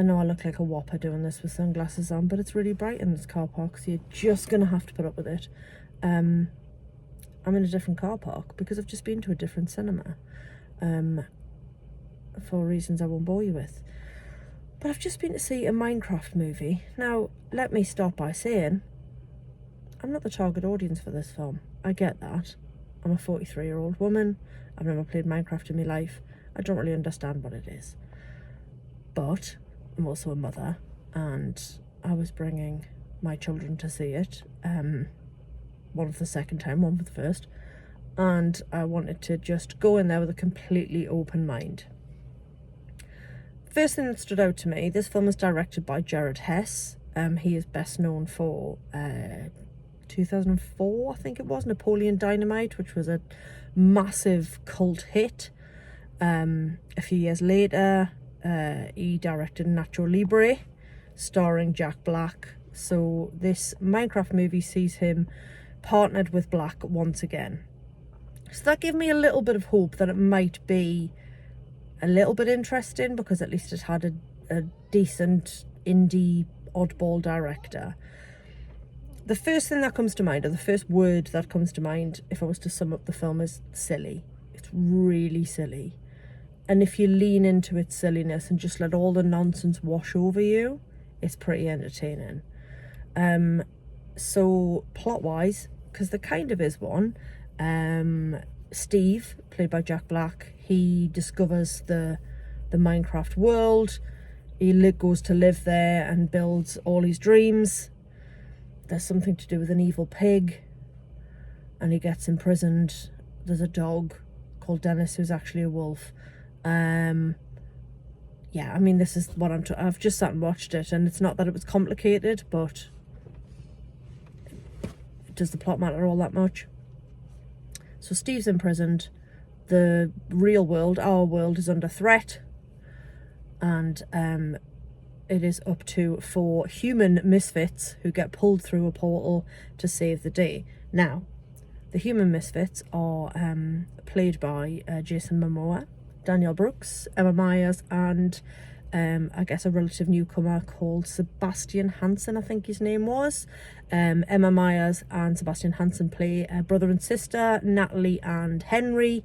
I know I look like a whopper doing this with sunglasses on, but it's really bright in this car park, so you're just going to have to put up with it. I'm in a different car park because I've just been to a different cinema, for reasons I won't bore you with. But I've just been to see a Minecraft movie. Now, let me start by saying, I'm not the target audience for this film. I get that. I'm a 43-year-old woman. I've never played Minecraft in my life. I don't really understand what it is. But I'm also a mother, and I was bringing my children to see it. One for the second time, one for the first. And I wanted to just go in there with a completely open mind. First thing that stood out to me, this film is directed by Jared Hess. He is best known for 2004, I think it was, Napoleon Dynamite, which was a massive cult hit. A few years later, he directed Nacho Libre, starring Jack Black. So this Minecraft movie sees him partnered with Black once again. So that gave me a little bit of hope that it might be a little bit interesting, because at least it had a decent indie oddball director. The first thing that comes to mind, or the first word that comes to mind if I was to sum up the film, is silly. It's really silly. And if you lean into its silliness and just let all the nonsense wash over you, it's pretty entertaining. So plot-wise, because there kind of is one, Steve, played by Jack Black, he discovers the Minecraft world. He goes to live there and builds all his dreams. There's something to do with an evil pig, and he gets imprisoned. There's a dog called Dennis who's actually a wolf. Yeah, I mean, this is what I've just sat and watched it, and it's not that it was complicated, but does the plot matter all that much? So Steve's imprisoned. The real world, our world, is under threat, and it is up to 4 human misfits who get pulled through a portal to save the day. Now, the human misfits are played by Jason Momoa, Danielle Brooks, Emma Myers, and I guess a relative newcomer called Sebastian Hansen, I think his name was. Emma Myers and Sebastian Hansen play brother and sister, Natalie and Henry.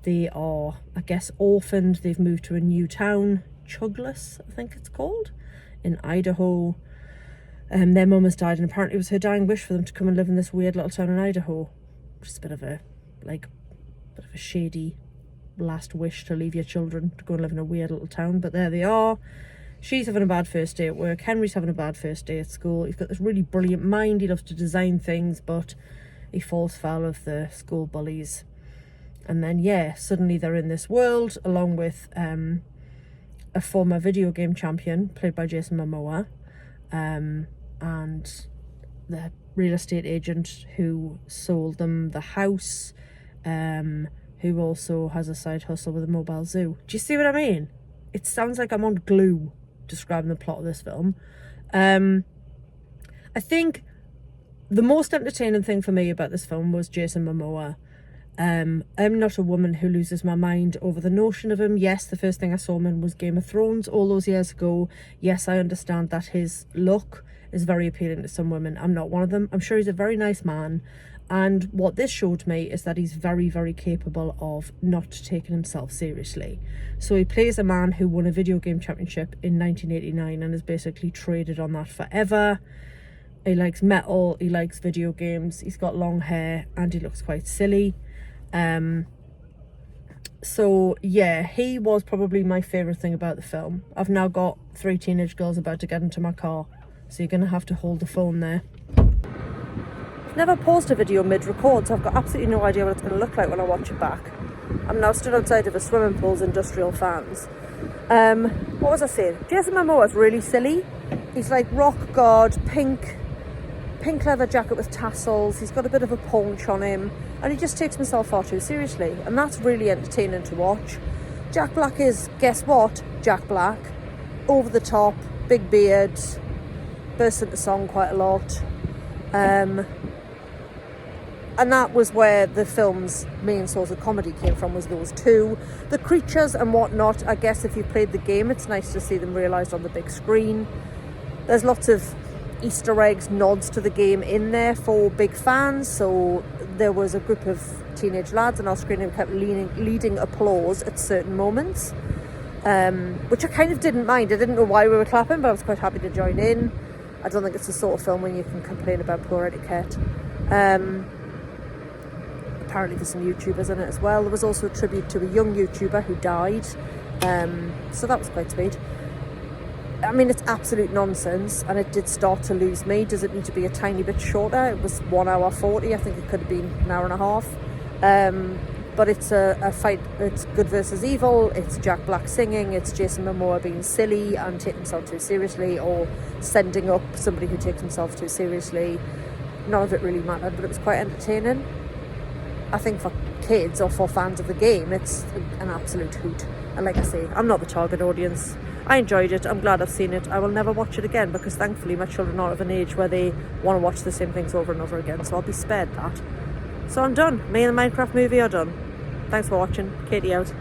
They are, I guess, orphaned. They've moved to a new town, Chuglas, I think it's called, in Idaho. Their mum has died, and apparently it was her dying wish for them to come and live in this weird little town in Idaho. Just a bit of a shady last wish to leave your children to go and live in a weird little town, but there they are. She's having a bad first day at work. Henry's having a bad first day at school. He's got this really brilliant mind. He loves to design things, but he falls foul of the school bullies. And then, yeah, suddenly they're in this world, along with a former video game champion, played by Jason Momoa, and the real estate agent who sold them the house, who also has a side hustle with a mobile zoo. Do you see what I mean? It sounds like I'm on glue describing the plot of this film. I think the most entertaining thing for me about this film was Jason Momoa. I'm not a woman who loses my mind over the notion of him. Yes, the first thing I saw him in was Game of Thrones all those years ago. Yes, I understand that his look is very appealing to some women. I'm not one of them. I'm sure he's a very nice man. And what this showed me is that he's very, very capable of not taking himself seriously. So he plays a man who won a video game championship in 1989 and has basically traded on that forever. He likes metal, he likes video games, he's got long hair, and he looks quite silly. So yeah, he was probably my favourite thing about the film. I've now got 3 teenage girls about to get into my car, so you're going to have to hold the phone there. Never paused a video mid-record, so I've got absolutely no idea what it's going to look like when I watch it back. I'm now stood outside of a swimming pool's industrial fans. What was I saying? Jason Momoa is really silly. He's like rock god, pink leather jacket with tassels. He's got a bit of a paunch on him, and he just takes himself far too seriously, and that's really entertaining to watch. Jack Black is, guess what? Jack Black. Over the top, big beard, bursts into song quite a lot. And that was where the film's main source of comedy came from, was those two. The creatures and whatnot, I guess if you've played the game, it's nice to see them realised on the big screen. There's lots of Easter eggs, nods to the game in there for big fans. So there was a group of teenage lads on our screen who kept leading applause at certain moments, which I kind of didn't mind. I didn't know why we were clapping, but I was quite happy to join in. I don't think it's the sort of film when you can complain about poor etiquette. Apparently there's some YouTubers in it as well. There was also a tribute to a young YouTuber who died, so that was quite sweet. I mean, it's absolute nonsense, and it did start to lose me. Does it need to be a tiny bit shorter? It was 1 hour 40. I think it could have been an hour and a half. But it's a fight. It's good versus evil. It's Jack Black singing. It's Jason Momoa being silly and taking himself too seriously, or sending up somebody who takes himself too seriously. None of it really mattered, but it was quite entertaining. I think for kids or for fans of the game, it's an absolute hoot. And like I say, I'm not the target audience. I enjoyed it. I'm glad I've seen it. I will never watch it again, because thankfully my children are of an age where they want to watch the same things over and over again. So I'll be spared that. So I'm done. Me and the Minecraft movie are done. Thanks for watching. Katie out.